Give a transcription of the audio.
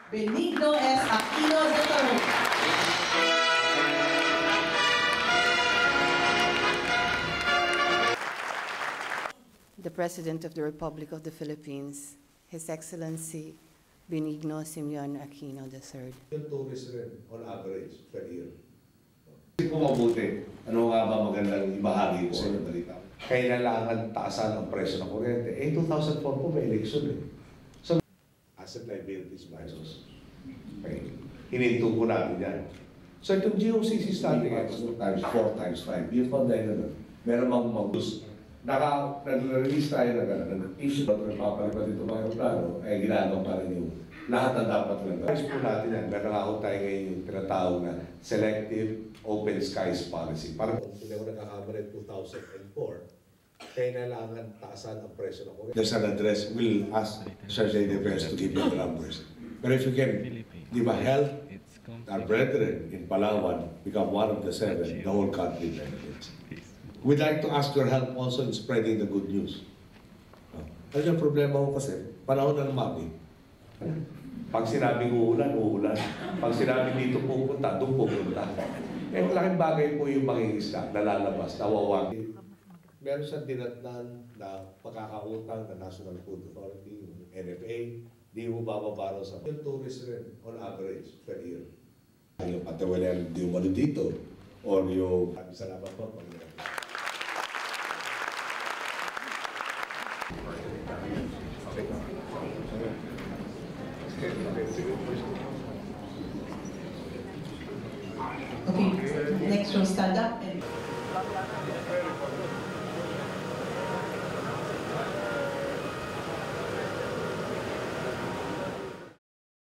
Benigno S. Aquino III. The President of the Republic of the Philippines, His Excellency Benigno Simeon Aquino III. Yung tourist rin, on average, per year. Hindi po mabuti. Ano nga ba magandang ibahagi ko sa inyo balita? Kailangan taasan ang presyo ng kuryente. 2004 po may election eh. So, asset liabilities biases. Okay. Hininto po natin yan. So, itong GOCC study, 2 times 4 times 5. Yun pa dahil na. Meron mang mag-dus. Nag-release tayo na gano'n. Nag-issue ba ito, papalipat ito mga aeroplano, ay ginagawa pa rin yung lahat na dapat lang. ayos po natin yan. Meron ako tayo ngayon yung tinatawag na Selective Open Skies Policy. Parang kung hindi ako nakakamali 2004, kailangan taasan ang presyo ng kuryente. There's an address. We'll ask Secretary of Defense to give you the numbers. But if you can, di ba, help our brethren in Palawan become one of the 7, the whole country benefits. We'd like to ask your help also in spreading the good news. Ano yung problema ko kasi, panahon na lumami. Pag sinabing uulan, uulan. Pag sinabing dito pupunta, doon pupunta. Eh, malaking bagay po yung mangingisda na lalabas, nawawagi. Meron siyang dinatnan na pagkakautang na National Food Authority, yung NFA, di mo bababaro sa yung tourist rin, on average, per year. Yung patawalan di umano dito, or yung... Salamat po, Panginoon. Okay, next row, stand up. And